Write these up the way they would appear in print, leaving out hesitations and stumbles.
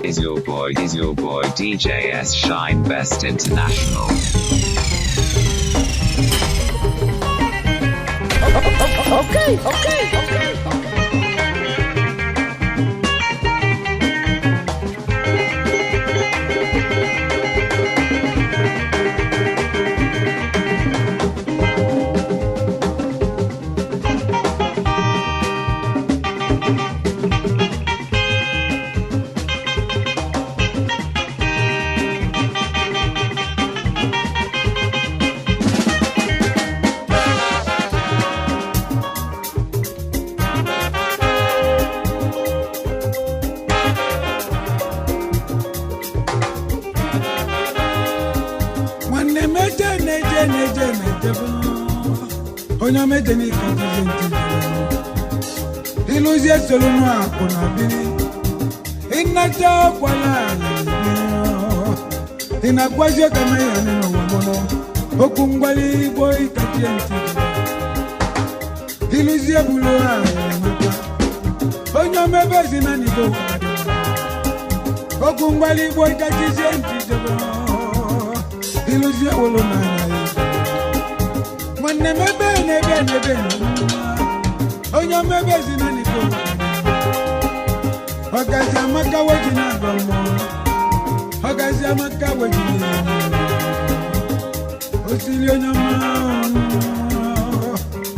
Is your boy DJ S Shine Best International. Okay. Onya medeni kajenti Iluzie soluno akona bini Inaja kwala Inagwazio kama ya nino wamono Okungwali boy kajenti Iluzie buloa Onya mebezi na nigo Okungwali boy kajenti Iluzie wolo na Mwane mebe Onya mebe zina niko Ogazi amaka wajina gomo Ogazi amaka wajina Osili onya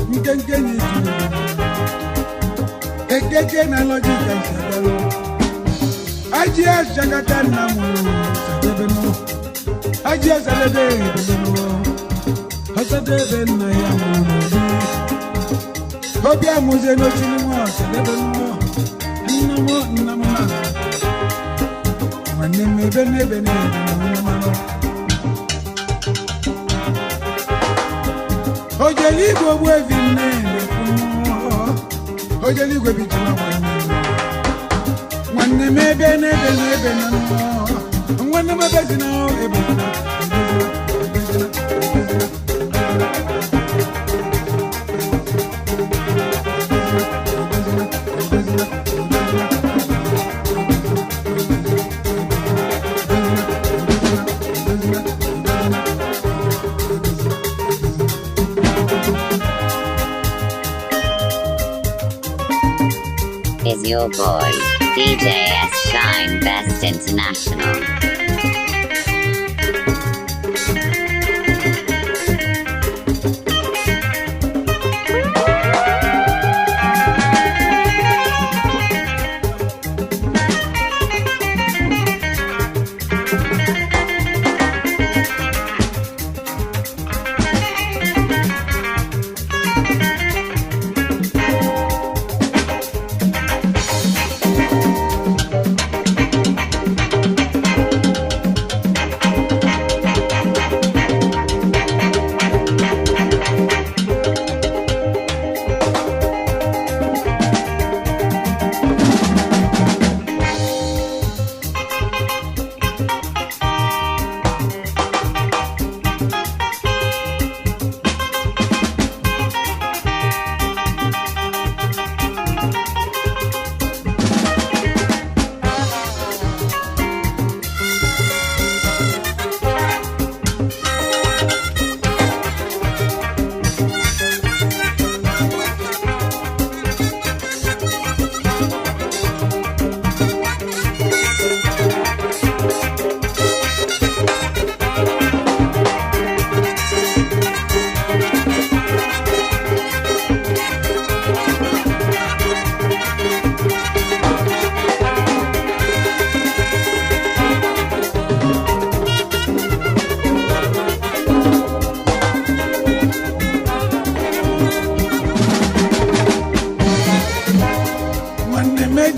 Mkenkeni jina Ekeke na lojika isabalo Ajia shakata na mu Sadebeno Ajia salebe ibeno Hasadebe na ya mu Obia muze no chinimo sadebeno Namo Wane mebe namo Ojeli go bwe vinne Ojeli go bituma wane mebe namo Wane mebe zina ebona Is your boy, DJ S Shine Best International.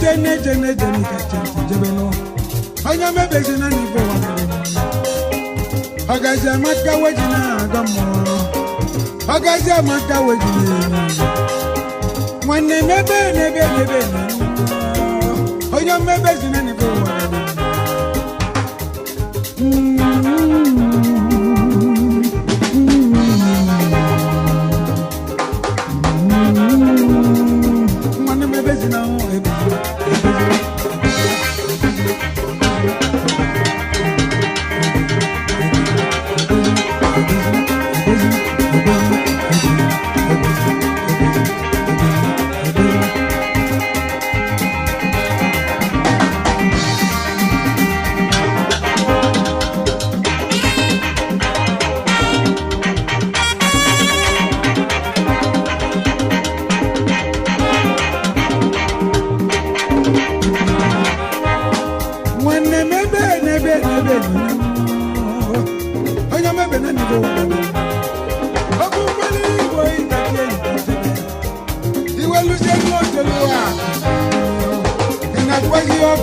Jene kachenti jebeno Onya mebe zina nipo wangareno Ogazi amaka wajina gamo Ogazi amaka wajina Mwane mebe Onya mebe zina nipo wangareno Mwane mebe zina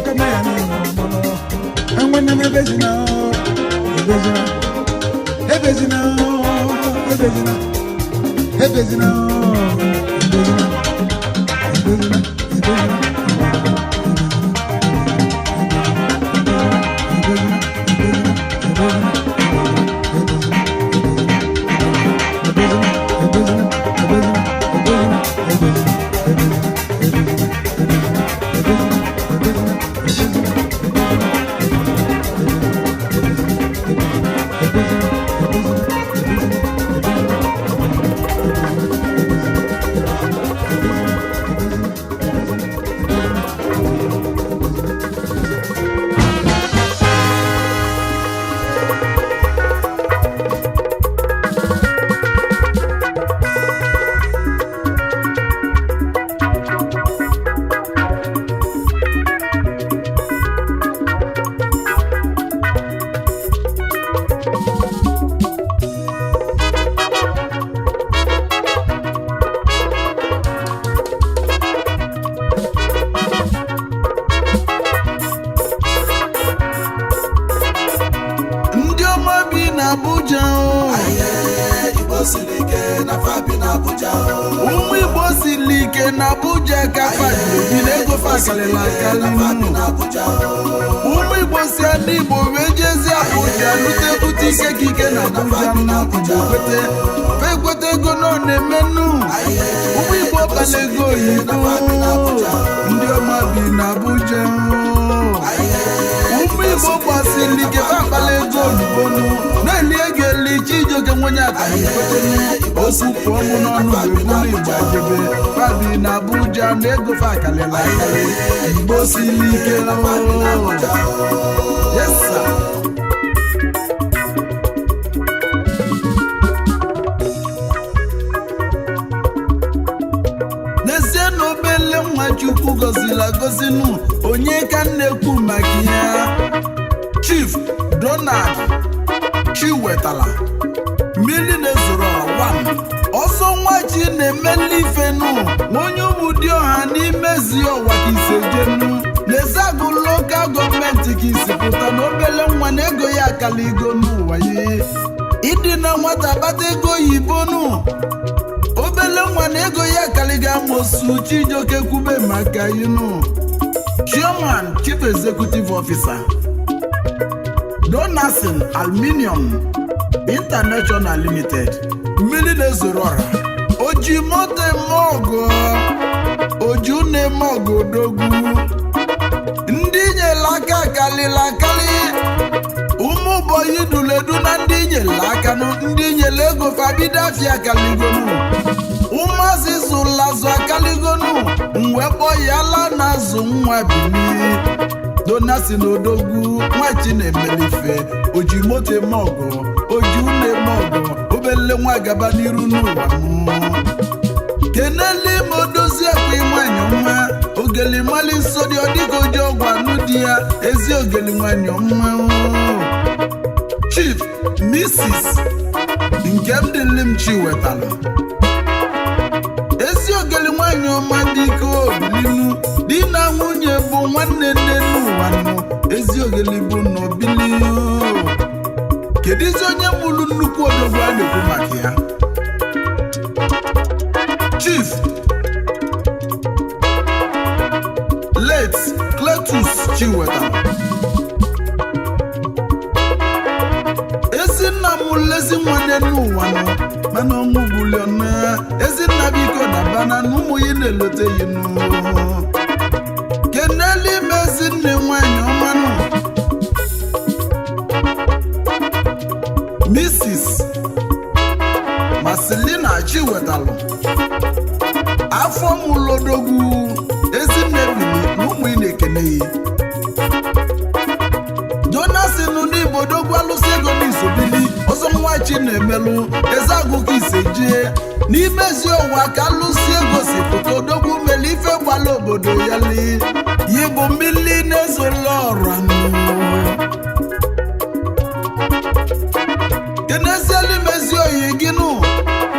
kama ya ni mono angwana mebezina ebezina ebezina ebezina ebezina ebezina Chief Donald Chiwetala Millionaire One ọsọ nwachi na-emeli ifenu onye ụmụdị ọha n'imezi ọwa ka isejenu n'ezagụ lokal gọọmenti ka isi pụta na obele nwa na ego ya akala igo n'ụwa ya ịdị na nwata bata ego oyibo nụ obele nwa na ego ya akaliga amosu Chijioke kwube maka inu Chairman Chief Executive Officer Donasin Aluminium International Limited Millionaire Zorora Oji mote mogo Ojune mogo dogu Ndị nyelaka kalilakali Umu boyi duledu na ndị nyelaka Ndị nyelego fabidafia kaligonu Umazi zulazo kaligonu Mwepo yala nazo mwabili Donasin odogwu nwachi na-emelife oji mote mogo oji une mogo obele nwa gaba n'iru n'ụwa keneli modozi akwa nwanyị nwa ogeli mali nsọ dị ọdịka oji ọgwa n'ụdị ya ezi ogeli nwanyị nwa Chief Mrs. Nkemdilim Chiwetala ezi ogeli nwanyị ọma dike obilinu di na nwunye bụ nwanne nne n'ụwa ezi ogeli bụ n'obili kedizi onye mụrụ nnukwu odogwu a na-ekwu maka ya Chief Late Cletus Chiwetala Ezinna m lezi nwanne n'ụwa mana ọnwụ buliona Ezinna biko na bana n'ụmụ yi na-elote yi keneli mezinne nwanyị ọmanụ Mrs. Marcelina Chiwetala afọ mụlodogwu ezinne bili n'ụmụ ị na-ekene yi Donasin n'ibodogwu alụsị ego n'isobili ọzọ nwachi na-emelụ ezagụ ka isejie n'imezi ụwa ka alụsị ego si pụta odogwu mele ife gbala obodo ya li yi bụ mmili na-ezola ọra kenezieli mezi oyi gị nụ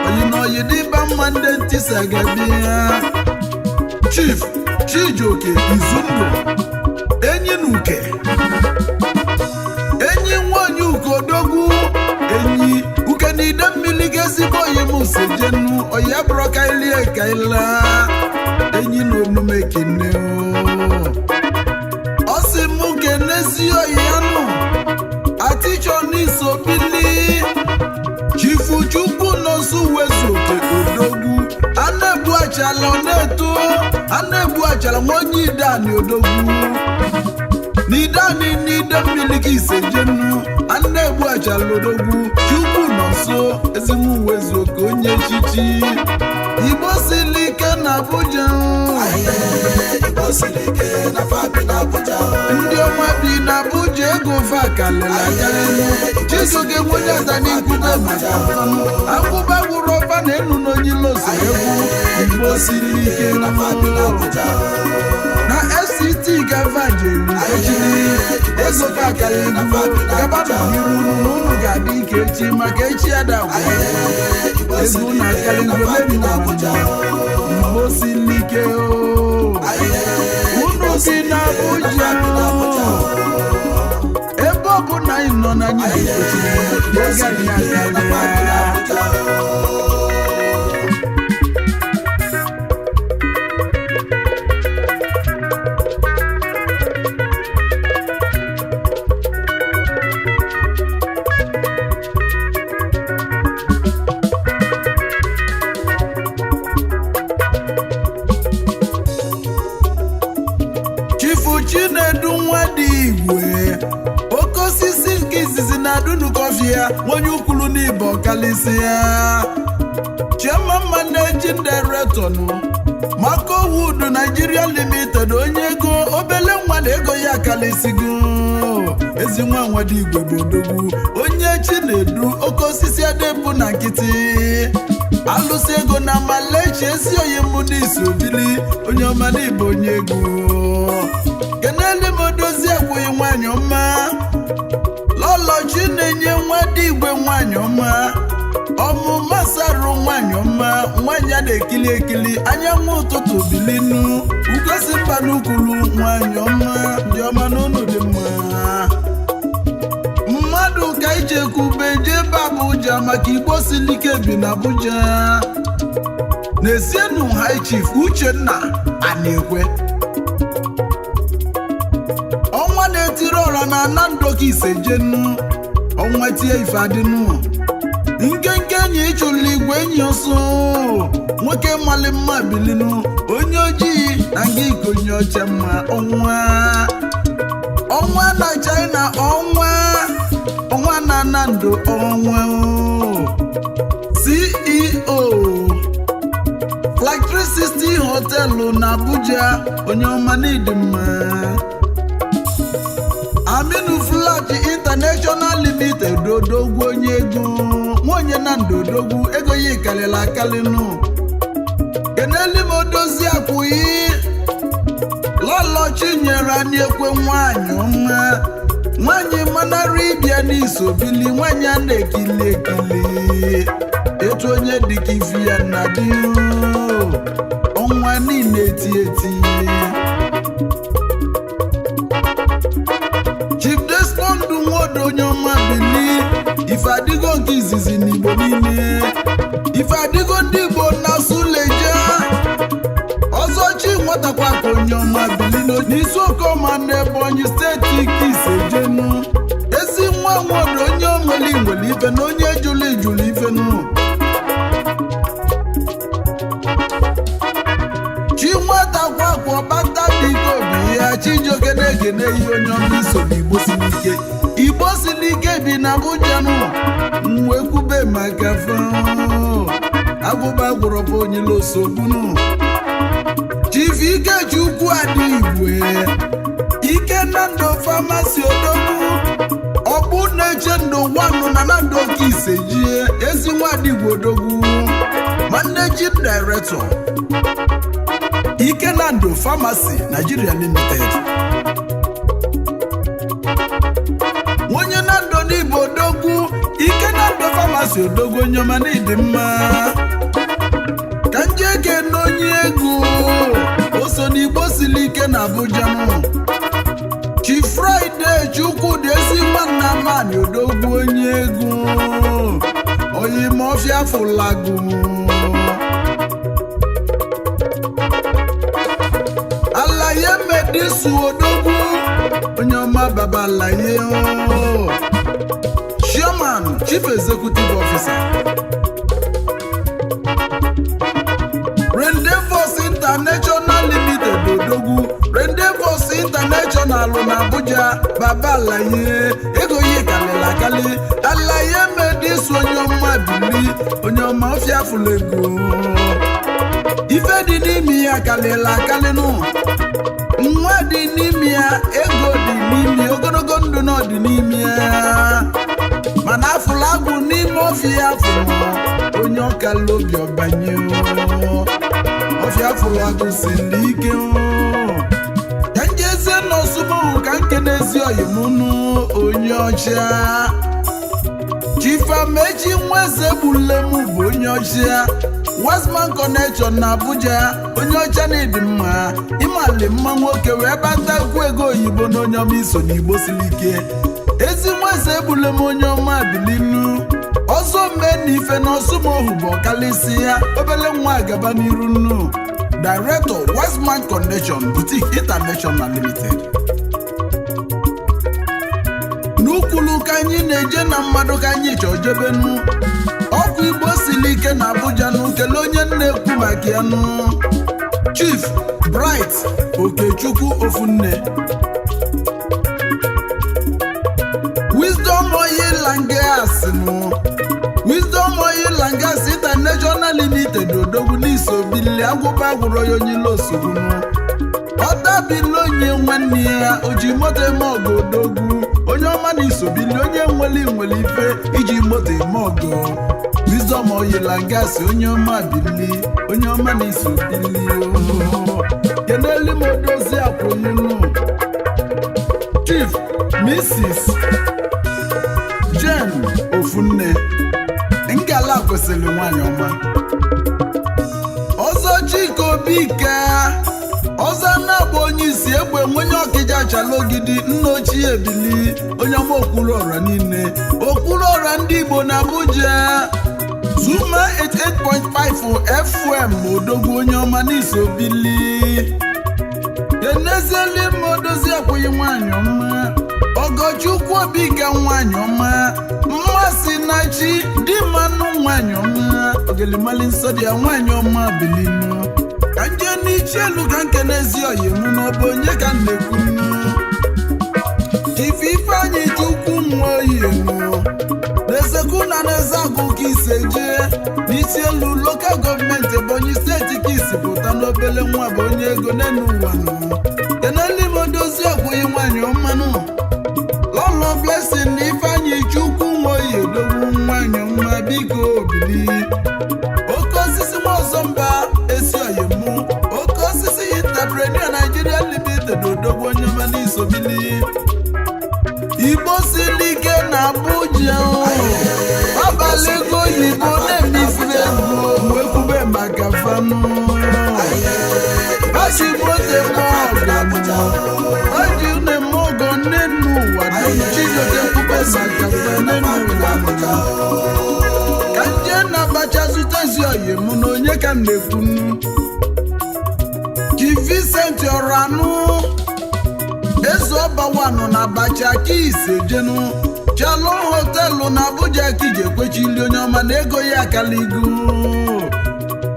oyi na oyi dịba mma ndị ntisa gabi ya Chief Chijioke Izundụ enyi nuke enyi nwanyị ukodogwu enyi uke na ide mmiri ga-ezigbo oyi m sejenu oya bụrụ kailie kaila enyi na omume kene ọ sị m kenezi oyi ya nụ atichọ n'iso bili chifu chukwu nọsụ wezu oke odogwu ana-ebu achala ọ na-eto ana-ebu achala nwonye idani odogwu n'idani n'ide mmiri ka isejenu ana-ebu achala odogwu chukwu nọsụ ezimu wezu oke onye echichi Igbo siri ike na Abuja ndị ọma bi na Abuja ego fa kalịla Chisoge nwonye atani nkwube maka akwụba gwụrụ ọba na enu n'onye loso egwu Igbo siri ike na FCT gavajelu echiri ego fa kalịla gaba na iru n'ụlọ ga-adị ike echi maka echi adagwa egwu na kalịla Igbo siri ike unu si na Abuja ebe ọ bụ na anyị nọ na anyị Chifu Chinedu Nwadigwe oke osisi nke izizi na adunu kọfịa onye ukwulu n'ibo kalisia Chairman Managing Director Marco Wood Nigeria Limited onye ego obele nwa na ego ya kalisigo ezi nwa Nwadigwe bụ odogwu onye Chinedu oke osisi adịbụ na nkịtị alụsị ego na Malaysia esi oyi mụ n'iso bili onye ọma n'Igbo onye ego kenele modozi akwụghị nwanyị ọma lọlọchi na-enye Nwadigwe nwanyị ọma ọmụma sarụ nwanyị ọma nwanyị a na-ekili ekili anyanwụ ụtụtụ bilinu ugosi mba n'ukwulu nwanyị ọma dị ọma n'ụlọ dị mma mmadụ ka ichekwube jebe Abuja maka Igbo siri ike bi na Abuja na-esienu High Chief Uchenna Anekwe ọnwa na-etiri ọra na Anandoka Isejenu ọnwa tie ife adịnụ nkenke enyi ịchụlụ igwe enyi ọsọ nwoke mali mma bilinu onye ojii na nga ikonye ọcha mma ọnwa na China ọnwa na Nando ọnwa CEO Flag 360 hotelu na Abuja onye ọma n'ịdị mma Aminu Flat International Limited odogwu onye ego nwonye na ndodogwu ego ya ikalịla akalịnụ keneli modozi akwụghị lọlọchi nyere anyị ekwe nwanyị ọma nwanyị manara ịbịa n'iso bili nwanyị a na-ekili ekili etu onye dịka ifi ya na dị ọnwa niile eti eti Chief Desmond Nwodo onye ọma bili ife adịgo nke izizi n'Igbo niile ife adịgo ndị Igbo na Suleja ọzọchi nwatakwa ka onye ọma bili n'isi Okoma na Ebonyi steeti ka Isejenu ezi nwa Nwodo onye omeli nwere ife na onye ejulu ifenu chi nwatakwa kwa ọbata dịka obi ya Chijioke na-ekene ihe onye ọma iso n'Igbo siri ike Igbo siri ike bi na Abuja nụ wee kwube maka agụba gwụrọbụ onye losogbunu Chief Ikechukwu Adigwe Ikenando Pharmacy odogwu ọkpụ na-eche ndụ nwanụ na Anandoka Isejie ezi nwa Adigwe odogwu Managing Director Ikenando Pharmacy Nigeria Limited onye Nando n'Igbo odogwu Ikenando Pharmacy odogwu onye ọma n'ịdị mma ka njeke n'onye ego o so n'Igbo siri ike na Abuja Friday Chukwudi ezi nwanna mani odogwu onye ego oyimofia fulagu alaye medisu odogwu onye ọma baba alaye Chairman Chief Executive Officer Rendezvous International Limited odogwu Rendezvous International na Abuja baba alaye ego yi kalila kali alaye medisu onye ọma bili onye ọma ofia fulego ife dị n'ime ya kalila kalinu nwa dị n'ime ya ego dị n'ime ogologo ndụ na ọdị n'ime ya mana afụlagụ n'ime ofia afụrụ onye ọka lobi ọbanye ofia afụlagụ siri ike ka njeze n'osumohu ka nke n'ezi oyimunu onye ọcha Chifamechi Nweze Gbulemu bụ onye ọcha Westman Connection na Abuja onye ọcha na-edi mma ịmali mma nwoke wee batakwu ego oyibo na onye ọma iso n'Igbo siri ike ezi Nweze Gbulemu onye ọma bilinu ọzọ mee na ife na ọsụmohu bụ ọkalịsị ya obele nwa agaba n'iru nnu Director Westman Connection Boutique International Limited n'ukwulu ka anyị na-eje na mmadụ ka anyị chọọ jebenu ọkụ Igbo siri ike na Abuja n'ukele onye na-ekwu maka ya nụ Chief Bright Okechukwu Ofunne Wisdom Oil and Gas nụ Wisdom Oil and Gas International Limited odogwu n'iso bili agwụba agwụrụ ya onye ilo osogbu ọdabili onye nwanne ya oji moto eme ọgụ odogwu onye ọma n'iso bili onye nwere ife iji moto eme ọgụ Wisdom Oil and Gas onye ọma bili onye ọma n'iso bili keneli modozi akwụnyenu Chief Mrs. Jen Ofunne ngala kwesịrị nwanyị ọma ọzọ Chika Obika ọzọ na-agba onye isi egbe onye Ọkịja Chalogidi nna ochie ebili onye ọma okpuru ọra niile okpuru ọra ndị Igbo na Abuja Zuma 88.5 FM odogwu onye ọma n'iso bili Enezieli modozi akwụghị nwanyị ọma Ọgọchukwu Obika nwanyị ọma mmasị na chi dị mmanụ nwanyị ọma ogelimali nsọ dị ya nwanyị ọma bilinu ka nje n'ichi elu ka nke n'ezi oyemu n'ọbụ onye ka nnekwu Chief Ifeanyi Chukwu nwa oyenu n'ezekwu na n'ezagụ ka ise jee n'isi elu lokal gọọmenti Ebonyi steeti ka isi pụta n'obele nwa bụ onye ego n'enu ụwa nụ keneli modozi ọgwụghị nwanyị ọmanụ Lolo Blessing na Ifeanyi Chukwu nwa oyedogwu nwanyị ọma biko obili oke osisi Nwozomba esi oyemu oke osisi Entrepreneur Nigeria Limited odogwu onye ọma n'iso bili Igbo siri ike na Abuja abalị ego oyibo na-emefere ego wekwube maka fanụ Achimote Oji na-eme ọgọ n'enu ụwa Chijioke kwube maka fanụ ka nje na Abacha zutezi oyemu na onye ka na-ekwunu Chief Vincent Oranụ Ezeobawanụ na Abacha ka ise jenu Shalom Hotel na Abuja ka ije ekwechili onye ọma na ego ya akaligo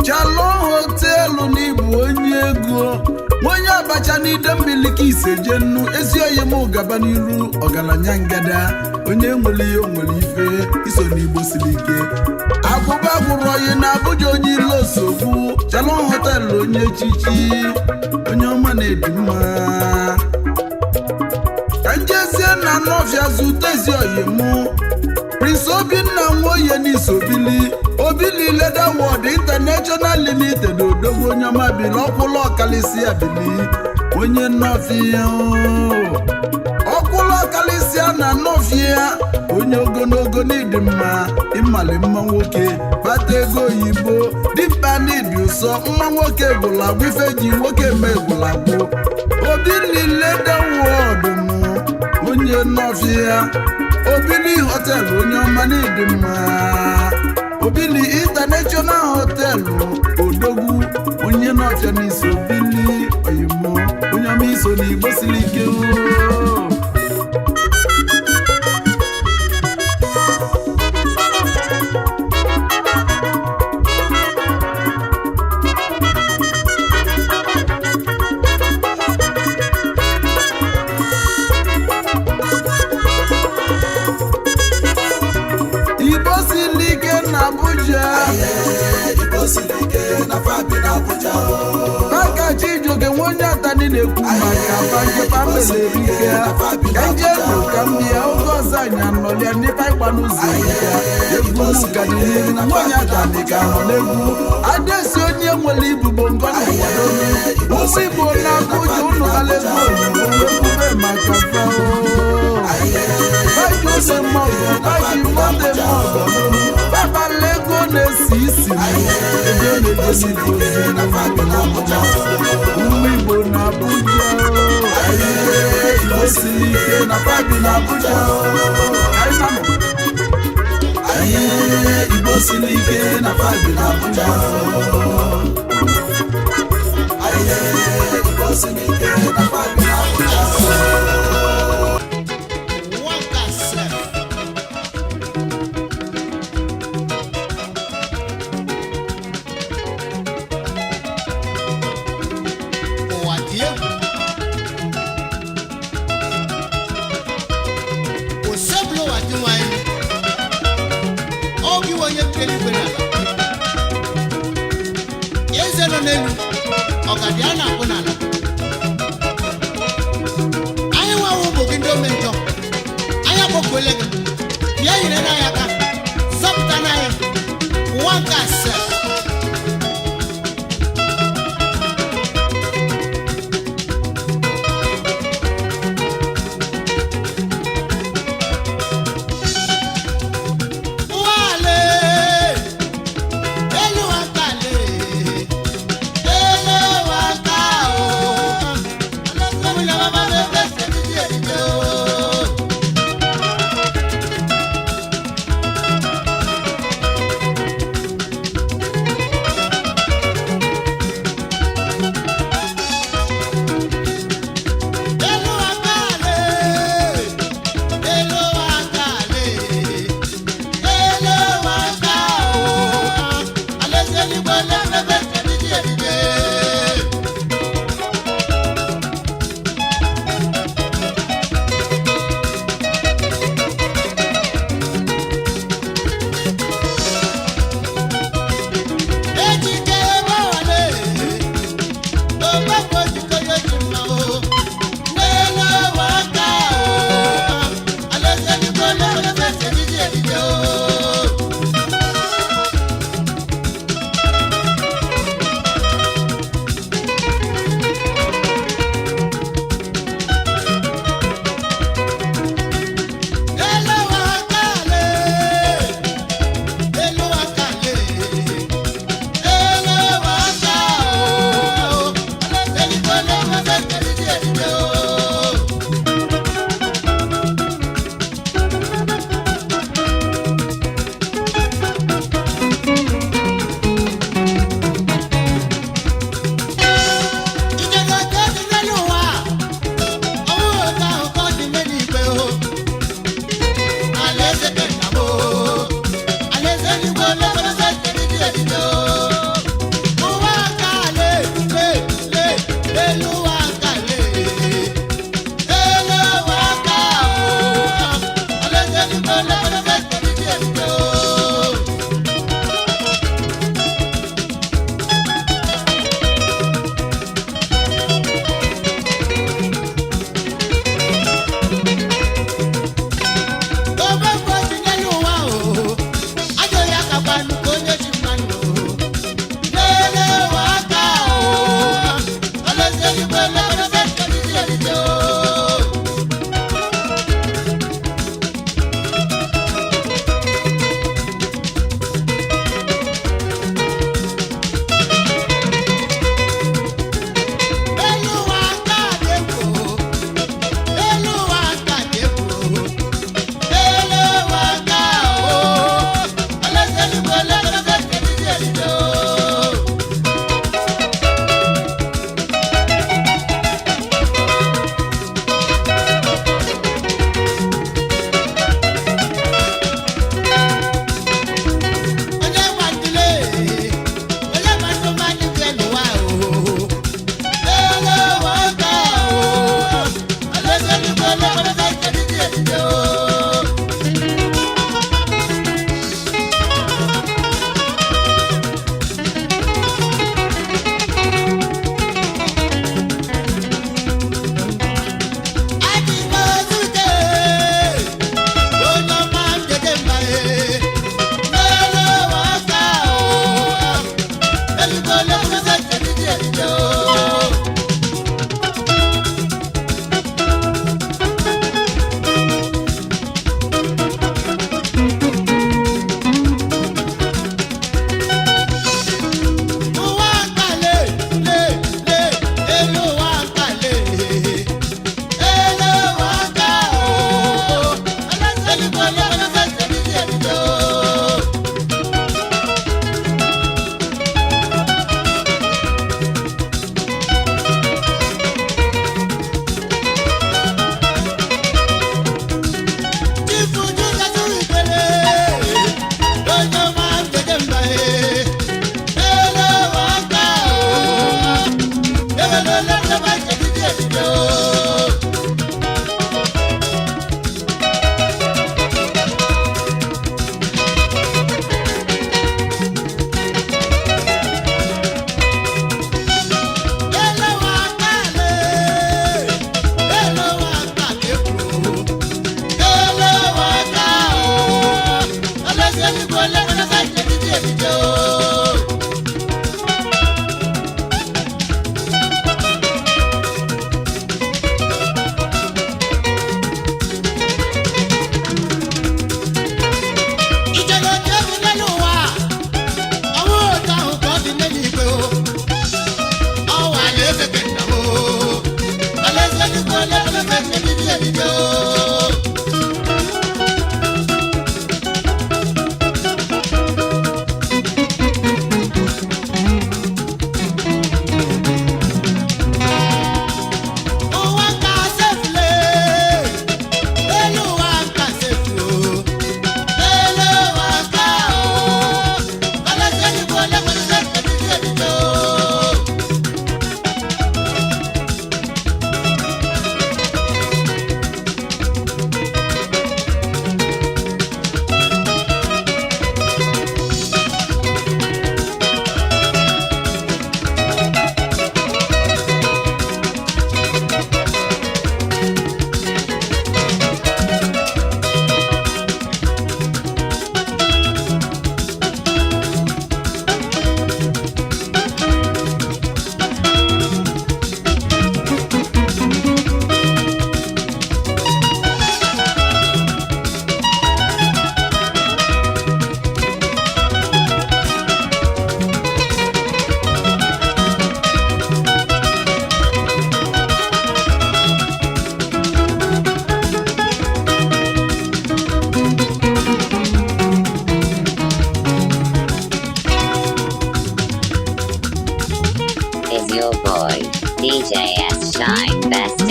Shalom Hotel na ibu onye ego onye Abacha na ide mmiri ka ise jenu ezi oyemu gaba n'iru ọgaranya ngada onye nwere ihe nwere ife iso n'Igbo siri ike agụba gwụrụ oyi na Abuja onye ilo osogbu Shalom Hotel onye echichi onye ọma na-edi mma ka njezie na Nọfịa zutezi oyemu Prince Obinna Nwoye n'isobili Obili Leather World International Limited odogwu onye ọma bili ọkwụlụ ọkalịsị abili onye Nọfịa ọkwụlụ ọkalịsị na Nọfịa onye ogologo n'ịdị mma ịmali mma nwoke bata ego oyibo dimkpa n'ịdị ụsọ mma nwoke gwụlagwụ ife ji nwoke eme gwụlagwụ Obili Leather World ya Obili Hotel onye ọma n'ịdị mma Obili International Hotel Odogwu onye n'ọfịa n'isi Obili oyimo onye ọma iso n'Igbo siri ike Maka Chijioke nwoke atani na-ekwu maka Bankepa Mbelerike Ejelu ka mbịa oge ọzọ anyị anọlịa n'ife ịgba n'ụzọ egwu ụka n'ihu nwaanyị atani ka nọ n'egwu Adesi onye nwere ibubo ngọna ụsị Igbo na-akụja ụnụ ala egwu oyibo ekwube maka fao Baji ose mmọgọ baji mmadụ mmọgọ Baba Lego na-esi isi ebe na-egosi gozi ụmụ Igbo na Abuja Igbo siri ike na Fabi na Abuja Igbo siri ike na Fabi na Abuja Igbo siri ike na Fabi na Abuja Ogadiana kunala Aya wa wo gindo mento Aya ko kolega ya ina na yaka Sabta na ya Wanka sa Wale Elu wakale Elu wakale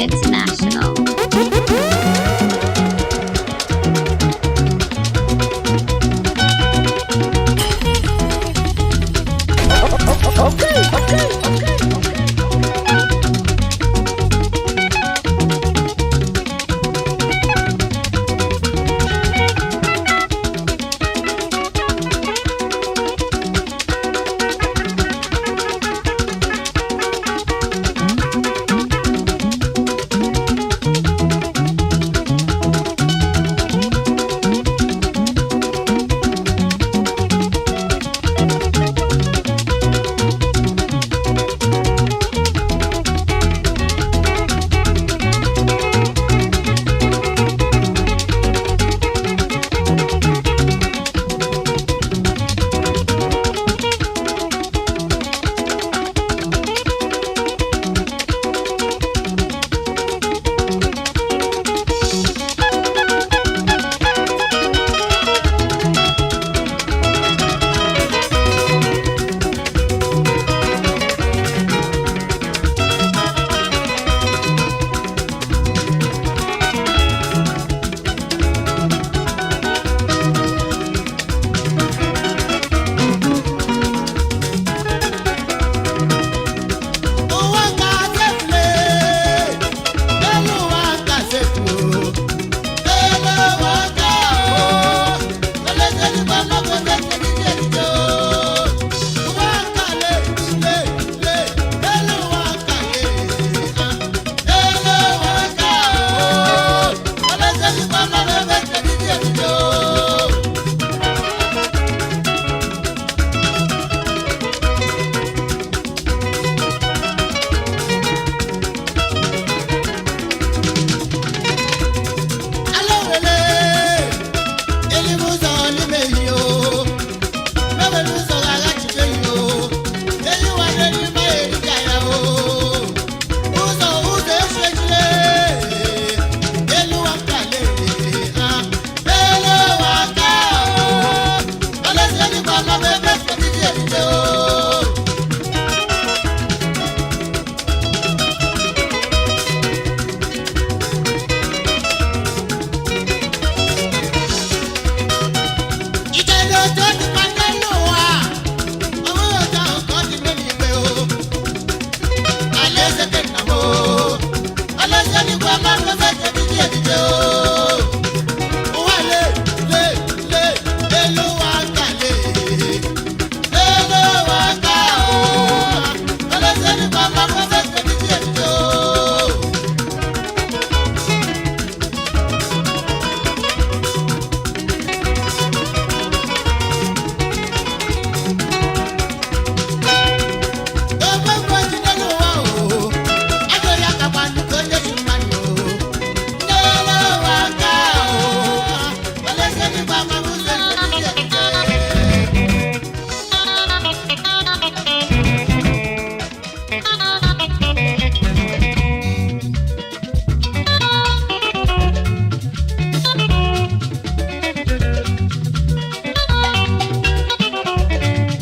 International.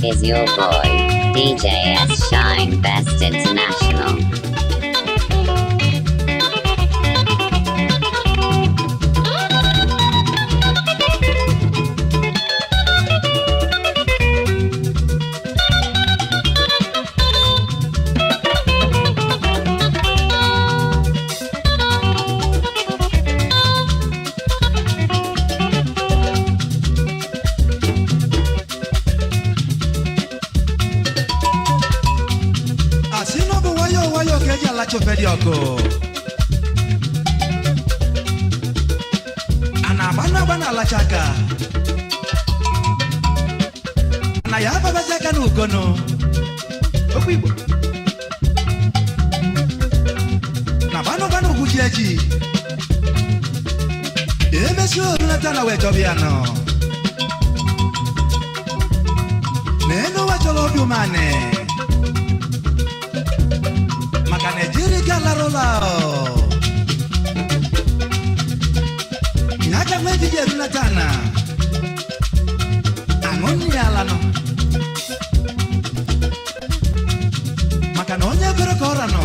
Is your boy, DJ S Shine Best International. Chaka na ya baba zaka n'ukono okwu Igbo na bano gujiaji emesi olata na wetobia no neno wacholo obi umane maka Nigeria galarola Naka mweti ya dunatana Angoni ya lano Maka nonya kura kora no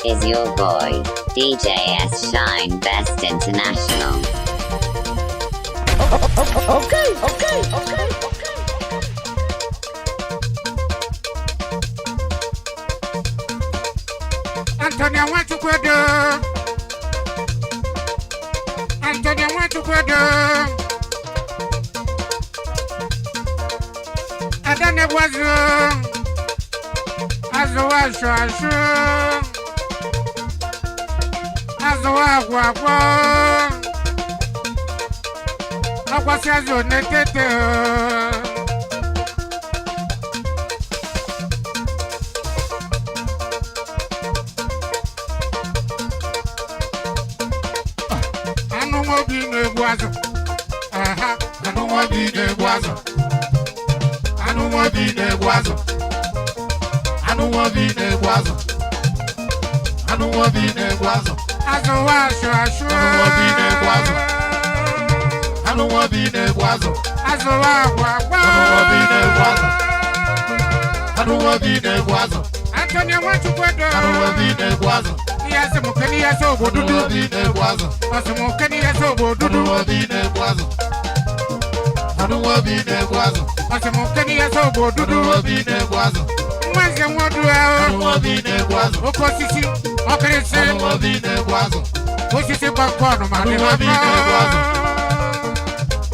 is your boy, DJ S Shine Best International. Okay. Antonia went to Quedo. Antonia went to Quedo. And then it was as a wash, as a walk. I was as your naked. Antonia went to Quedo. Yes, Mukania so good. Mukania so good. I don't want to be there, was I some Mukania so good. Once you want to be there, was of course you see. Okay, say, what is it about Corner? I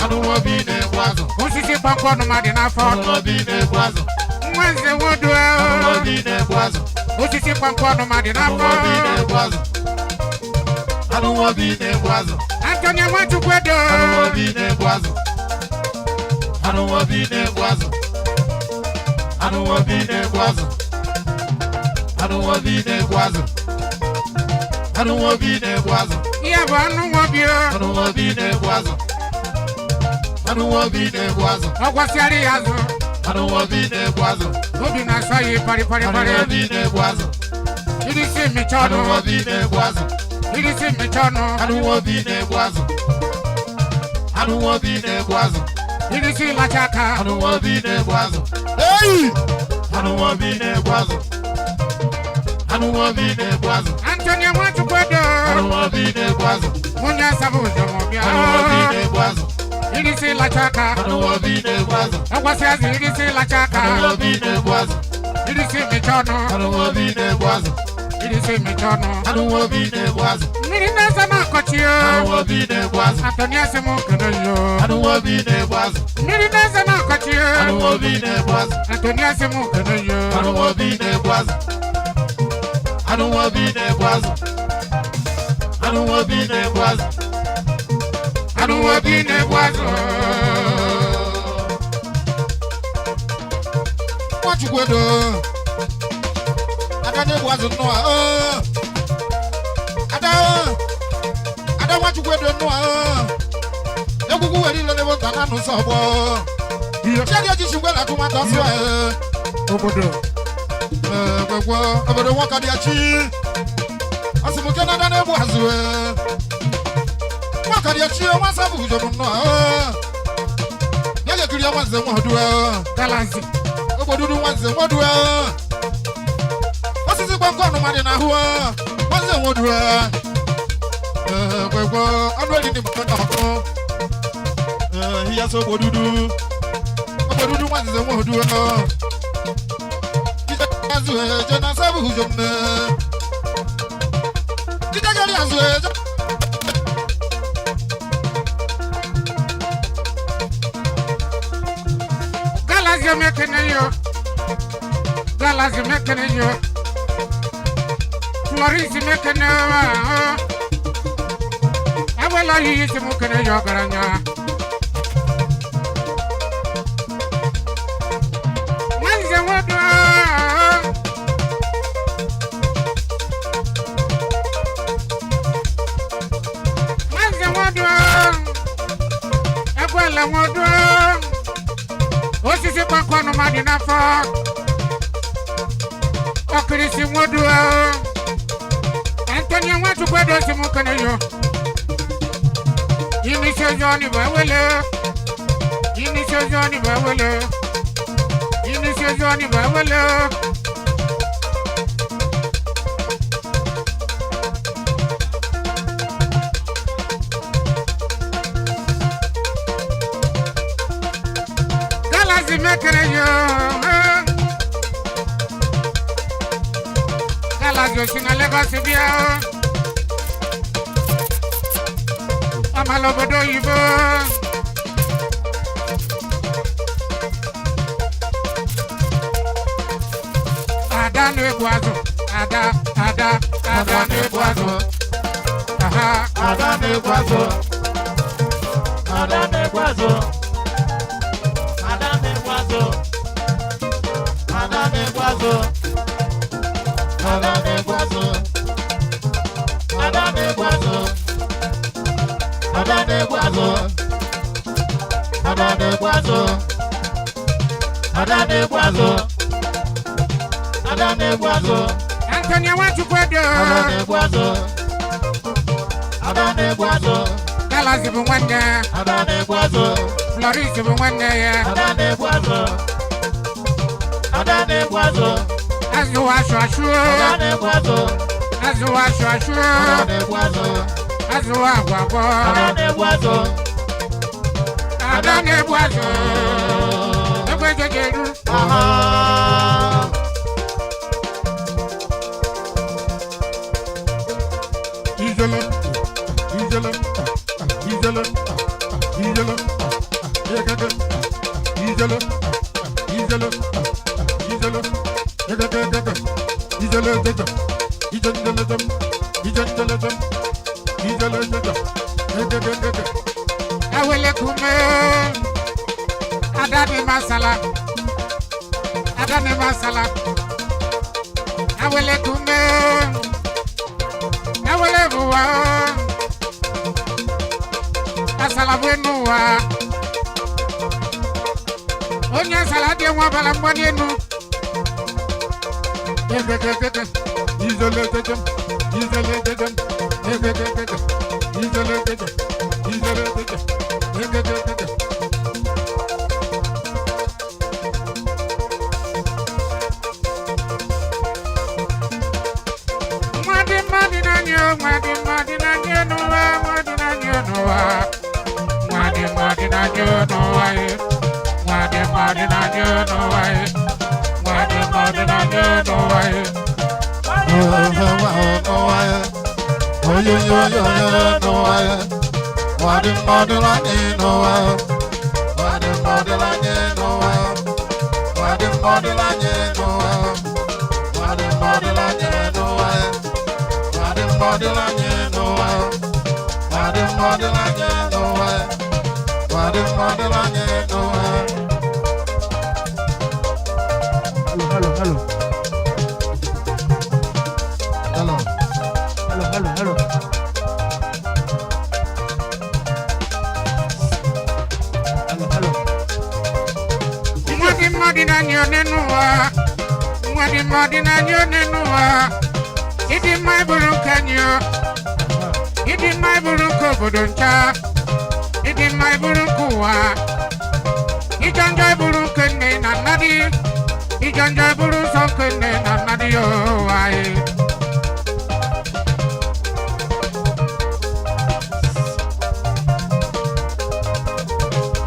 don't want to be there, was what is it about Corner? I don't want to be there, was once you want to be there, was what is it about Corner? I don't want to be there, was Antonia went to Quedo. I don't want to be there, was I don't want to be there, was I don't want to be there, was I don't want to be there, was I don't want to be there, was yeah, but I don't want to be there. I don't want to be there, was I don't want to be there, was I was here, I don't want to be there, was Obi na say party. I don't want to be there, was it is in me, I don't want to be there, was it is in me, I don't want to be there, was I don't want to be there, was it is in La Chaka. I don't want to be there, was hey, I don't want to be there, was I don't want to be there, was Antonia went to Quedo. I don't want to be there, was Munya Sabu, I don't want to be there, was it is in La Chaka. I don't want to be there, was I was here, it is in La Chaka. I don't want to be there, was it is in Michono. I don't want to be there, was it is in Michono. I don't want to be there, was Mirina Zamakochio. I don't want to be there, was Antonia Samukono. I don't want to be there, was Mirina Zamakochio. I don't want to be there, was Antonia Samukono. I don't want to be there, was I don't want to be there, was I don't want to be there, was I don't want to be there, was what you go do? I don't know what to know. I don't want to go to know. You go where you never can know so well. You tell you to go to my house. About the work of the achi. As you can never was. What are you cheering? What's up with you? No, you get your ones and what do Galancy. What do ones and what do what is it about Corner in a who? What's the what do I'm ready to put up. He has a what do ones and what do Jonas Abuja. Did I get as well? Galas, you're making you. Galas, you're making you. Maurice, making you. I will allow you to make a yoga. When's the water? What is it about one of my dinner for? Okrisi Modua Antonia went to Guado Simukanayo. Initial Johnny Bawele. Initial Johnny Bawele. Initial Johnny Bawele. kere yo. Kala yo singa Lagos bia. Amalo bodo yibo. Ada ne boazo. Ada ne boazo. Aha, ada ne boazo. Ada ne boazo. Ada ne boazo. Ada ne boazo. Ada ne boazo. Ada ne boazo. Ada ne boazo. Ada ne boazo. Ada ne boazo. Ada ne boazo. Antonia Wachukwedo. Ada ne boazo. Ada ne boazo. Kalazi Bumwanda. Ada ne boazo. Floris Bumwanda ya. Ada ne boazo. Ada ne boazo. Azuwa shwashu. Ada ne boazo. Azuwa shwashu. Ada ne boazo. Azuwa gwagwo. Ada ne boazo. Ada ne boazo. Egwejejeru. Aha. Awele kume adani masala awele kume awele buwa asala buenuwa onye asala di nwa bala mbani enu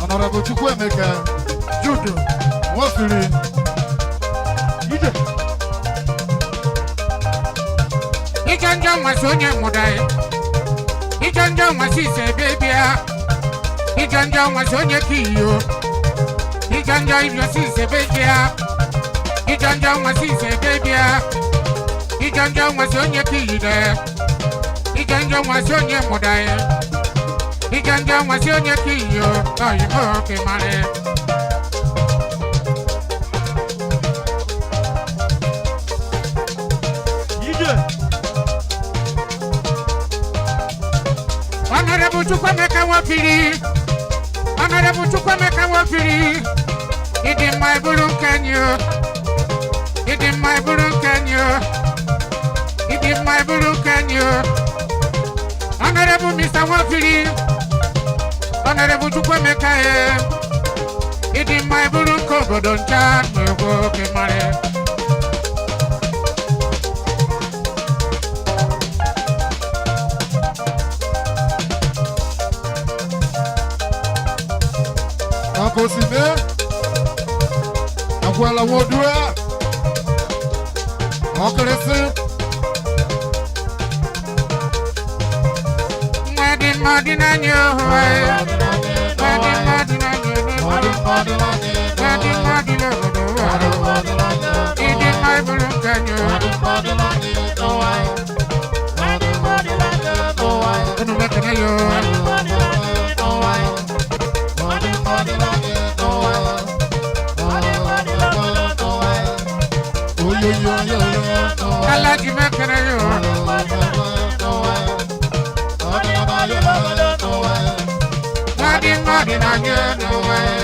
Honorable Chukwemeka Judo Wafiri Ije Ijanjo Masonye Mudai Ijanjo Masise Bebia Ijanjo Masonye Kiyo Ijanjo Masise Bebia Ijanjo Masise Bebia Ijanjo Masonye Kiyo Ijanjo Masonye Mudai Ijanjo Masonye Kiyo Oyibo Kimare Honorable Chukwemeka Wafiri Honorable Chukwemeka Wafiri Idi my bulun Kenya Idi my bulun Kenya Idi my bulun Kenya Honorable Mr. Wafiri Honorable Chukwemeka Idi my bulun Kogodoncha Yogo Kimare Akosime Ekwela wodua. Okresi. Madi na nyo. Madi na nyo. Madi na Idi my bulu kanyo. Onu makana yo. Alaji makana yo. Madi na nyo no way.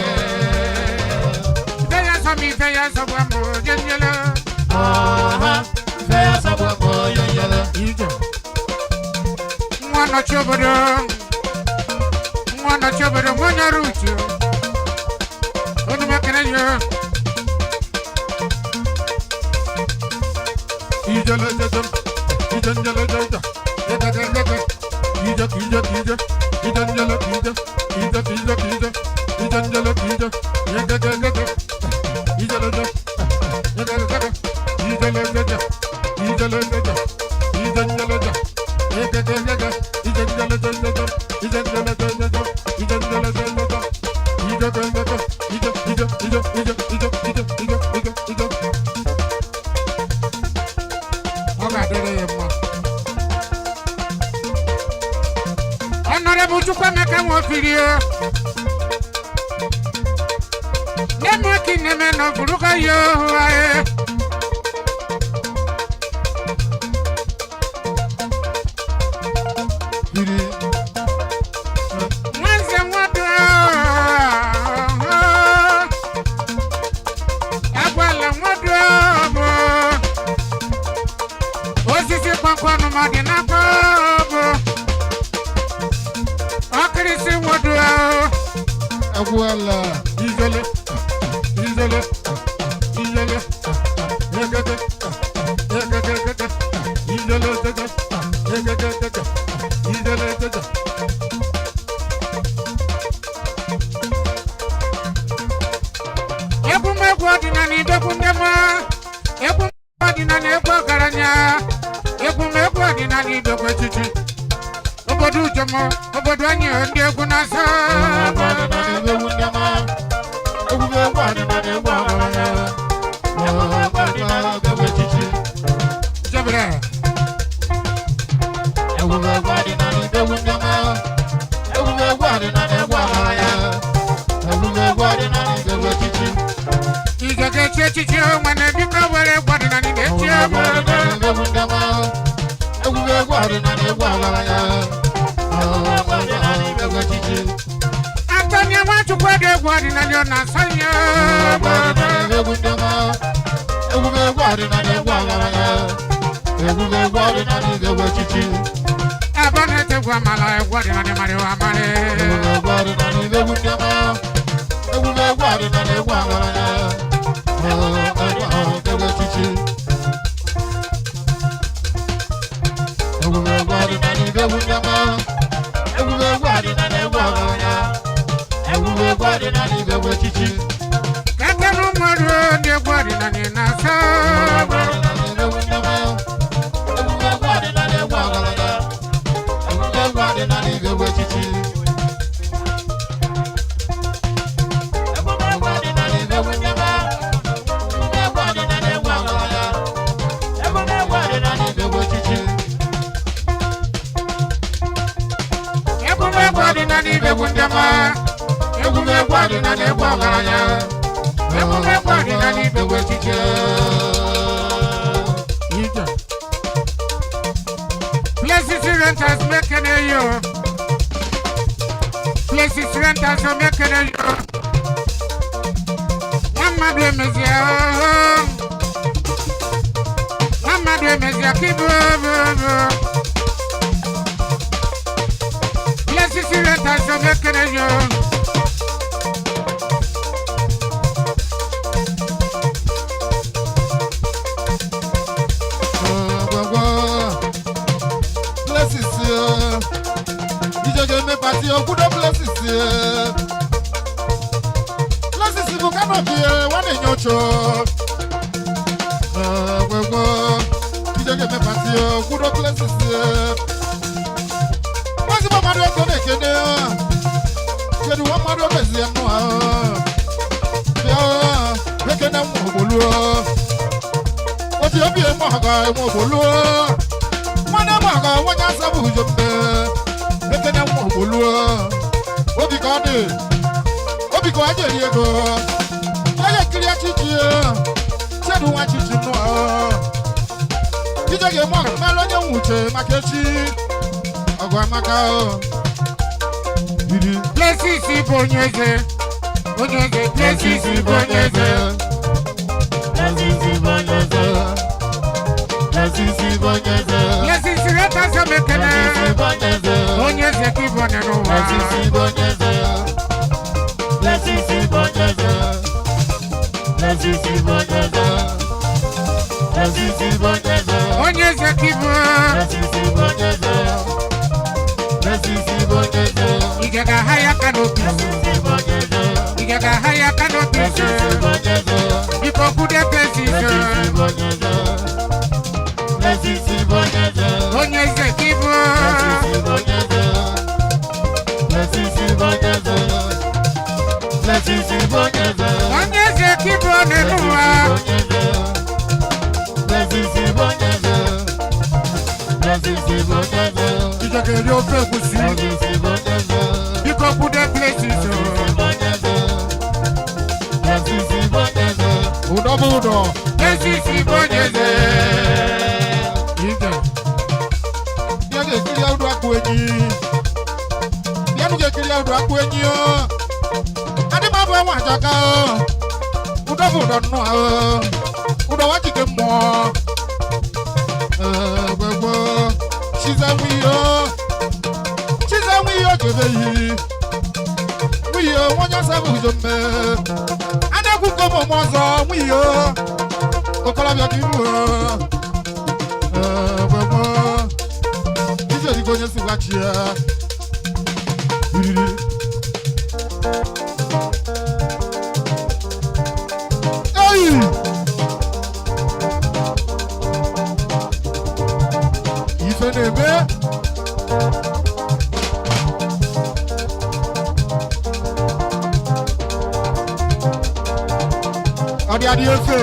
Feya sabwamo yenjela. Feya sabwamo yenjela. Mwana chobodo mwana rucho. Onu makana yo. Ijala jajam, ijanjala jaja, jaja. Ija, ijanjala ija, ijanjala ija, jaja. Ijala jaja, jaja. Ijala jaja, ijanjala jaja, ijanjala jaja. Honorable Chukwameka Nwofirio. Nemaki nemeno buruka yo aye. Mwanze mwadro. Agwala mwadro. Osisi kwakwano madina kobo. Okrisi mwadro. Agwala ijele. Obodo anyị ndị egwu na-asa. Jabra. Ijaga chichi mwana bika wale gwadi na nide chiama. Antonia watu kwa de gwadi na nyo na sanya. Abana te gwa mala gwadi na ne mari wa mare. Kakanu madu de gwadi na ne na sa. Places renters making a yo. Places renters are making a yo. Mama de Mezia. Mama de Mezia. Places renters are making a yo. Party of good places. Places you cannot be one in your cho wewe DJ ke me patio kudo classes wasi ba madu ko ne kene kedu wa madu ke zi no ya kene mo bolu o ti obi mo ga mo bolu wana mo ga wanya sabu jombe kene mo bolu obi ka de obi ko aje ri ego ya kiri achichi sedu wa chichi no DJ ke mo ma lo nye wuche makechi ogwa maka didi Blessings ibonyeze blessings ibonyeze blessings reta samekene onyeze kibone no wa onyeze kibone igega haya kanopi iko kude blessings onyeze kibone onyeze kibone no wa DJ ke ri o fe kusi iko kude blessings udo blessings ibonyeze ije dia ke kiri audo akwenyi dia nu ke kiri audo akwenyi o ade ma bo wa jaka udo no udo wa jike mo gbogbo shiza wi yo jebe yi wi yo wonya sabu jombe anaku ko mo mozo wi yo kokola bi akiru gbogbo ije di ko nyesu wa chia Hey! Ifenebe Adi efe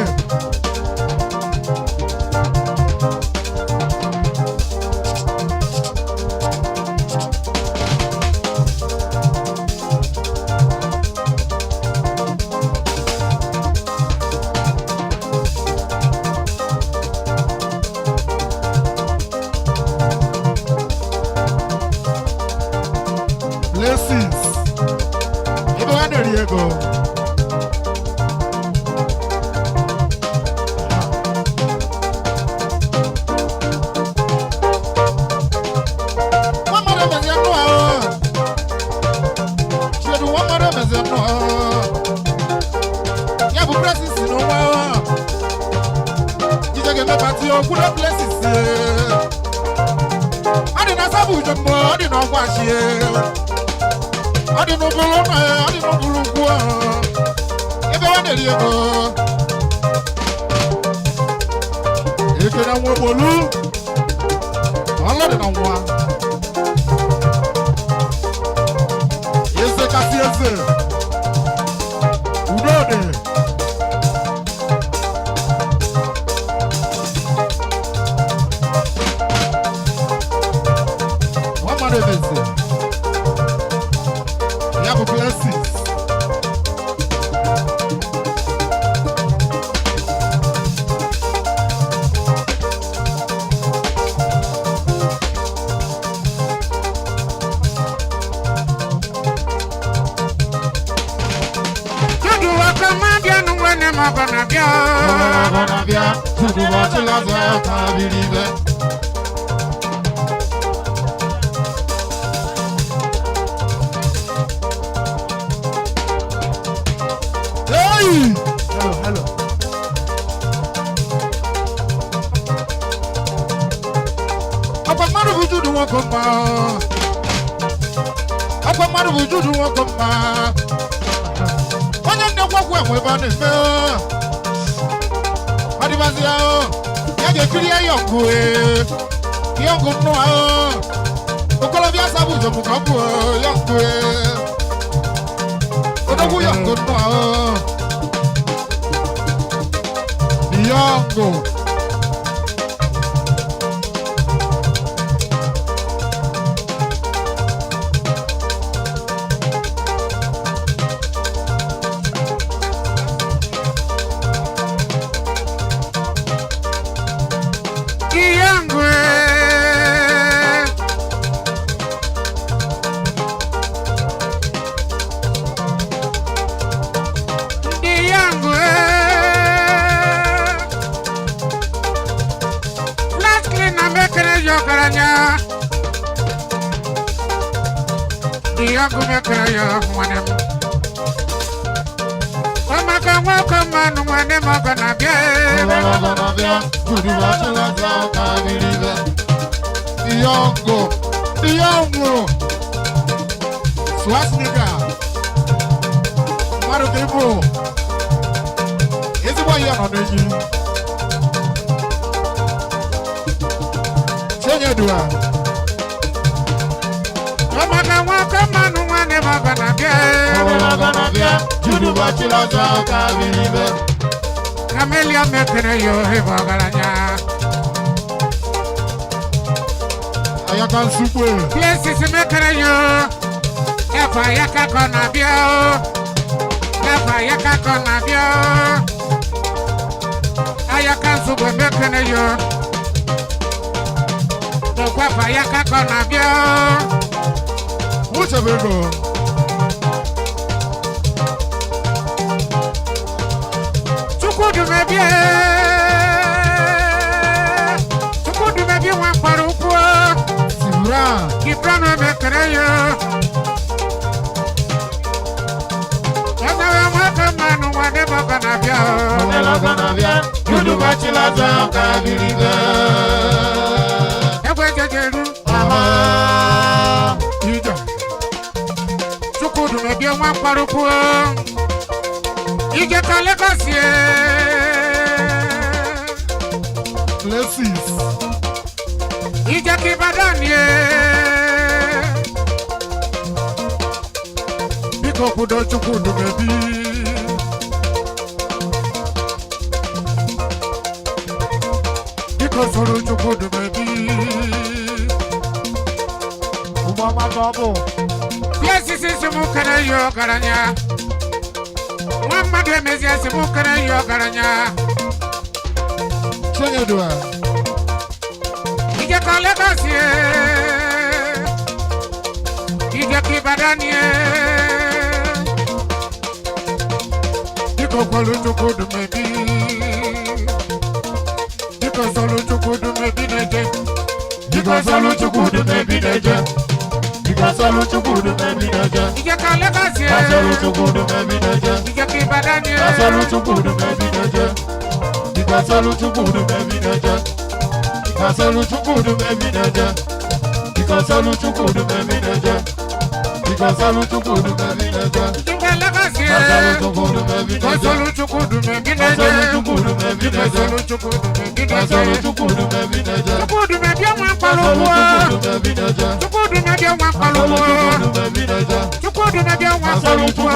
blessings ibo wa deri ego Kuda blessings adi na sabu jombo adi na kwashi adi no bolo na adi no bulu kwa ebe wa deri ego eke na wo bolu Allah de na wa ese kasi ese udode blessings. Tudu wakamabia nungwene mabanabia Tudu wachilaza kabiribe Hello. Apa maru wujudu wọn kò mọ̀. Apa maru wujudu wọn kò mọ̀. Onye nnekwu ọgwụ enwe ebe a na-eme. ya ya ga-ekiri ya yọngụ yọngụ nnụa okolobịa sabụ ụzọ bụ ka ọ bụ yọngụ odogwu yọngụ nnụa yọngụ Yangu mekaya mwanem Omaka wako manu mwanem Ogana bia Kudu wachela zao kabiribe Diongo Swasnika Maru kibu Ezi wa yano neji Chenye dua Omaka wako manu mwanem Ogana bia Kudu wachela zao kabiribe Camelia mekene yo hebo garanya Ayakan supwe Places mekene yo Efa yaka kona bio Efa yaka kona bio Ayakan supwe mekene yo Efa yaka kona bio Mucha bego Tukudu mebie wan parupo Kibra no mekreyo Ena mwaka manu wane mogana bia Kudu bachila zao kabiribe Ewe jejeru Ida Tukudu mebie wan parupo Ije kalekasie Blessings Ije kibadanie Biko kudo chukudu mebi Biko suru chukudu mebi Umama double Blessings isimu kene yo garanya Muhammadu emezi asimu kene yo garanya Chenye dua Ije kalekasie Ije kibadanie Diko kwalu chukudu mebi Diko solu chukudu mebi neje Diko solu chukudu mebi neje Diko solu chukudu mebi neje Ije kalekasie Solu chukudu mebi neje Ije kibadanie Solu chukudu mebi neje Diko solu chukudu mebi neje Kasolu chukudu mebi neje Kasolu chukudu mebi neje Kasolu chukudu mebi neje Kasolu chukudu mebi neje Kasolu chukudu mebi neje Kasolu chukudu mebi neje Kasolu chukudu mebi neje Kasolu chukudu mebi neje Chukudu mebi wan paluwa Chukudu mebi wan paluwa Chukudu mebi wan paluwa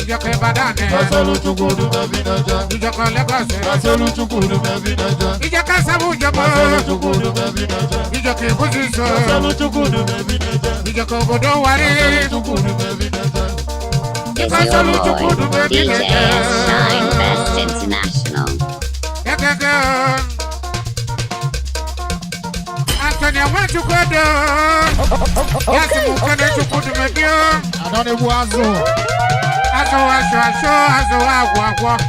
Ijaka badane Kasolu chukudu mebi neje Ijaka legase Kasolu chukudu mebi neje Ijaka sabu jama Kasolu chukudu mebi neje Ijaka buziso Kasolu chukudu mebi neje Ijaka godo wari Chukudu mebi neje Is your boy, DJ Shine Best International. Antonia Wachukodo Yasi mukane chukudu medio Adone buazo Azo agwa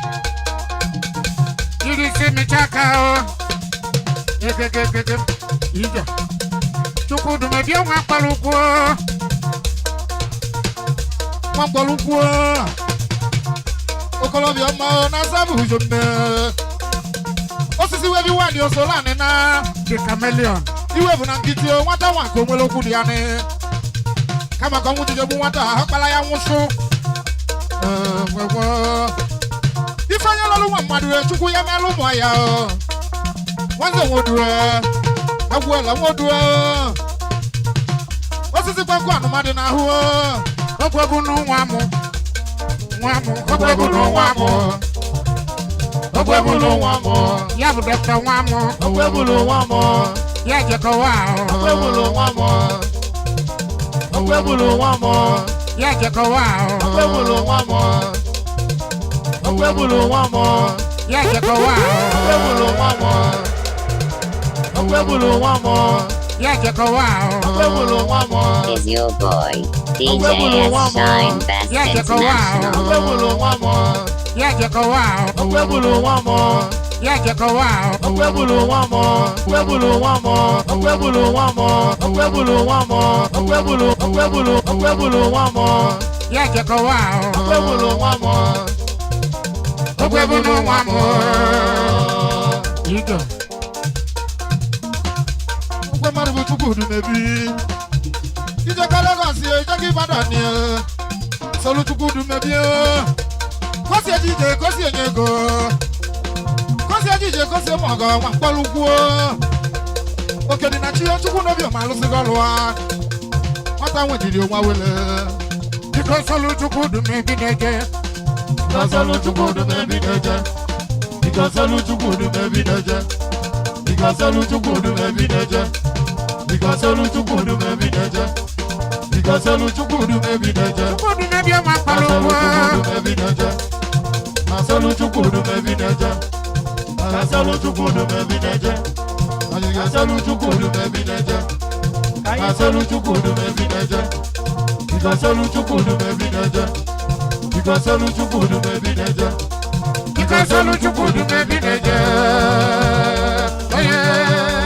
Yiri simi chaka o Ija Chukudu medio Mwakwaluko Okolobia ma na sabu jombe Osisi webi wadi osolane na The Chameleon Iwe bu na nkiti o nwata wanko nwelokwu di ane Kama kwa mwuti jebu nwata hakpala ya nwushu Ifanya lolu melu wa madure chukwu ya melu mo ya o wanze wodure agwela wodure osisi kwakwa anụmadị n'ahụ ọgwegwu n'ụwa mụ ọgwegwu n'ụwa mụ ọgwegwu n'ụwa mụ ya bụ dọkịta nwa mụ ọgwegwu n'ụwa mụ ya jekọwa ọgwegwu n'ụwa mụ ọgwegwu n'ụwa mụ ya jekọwa ọgwegwu n'ụwa mụ ọgwegwu n'ụwa mụ ya jekọwa ọgwegwu n'ụwa mụ ọgwegwu n'ụwa mụ Is your boy, DJ S. Shine Best International. You go. Marubu chukudu mebi ije Lagos ije ki Ibadan ni solu chukudu mebi kosi ejije kosi enyego kosi ejije kosi mogo wa poluku okedi na chiyo chukwu no bi o malu si golwa ota won didi o wa wele because solu chukudu mebi neje solu chukudu mebi neje because solu chukudu mebi neje because solu chukudu mebi neje because solu chukudu mebi neje because solu chukudu mebi neje chukudu mebi o ma palo mebi neje na solu chukudu mebi neje na solu chukudu mebi neje na solu chukudu mebi neje na solu chukudu mebi neje because solu chukudu mebi neje because solu chukudu mebi neje because solu chukudu mebi neje oh yeah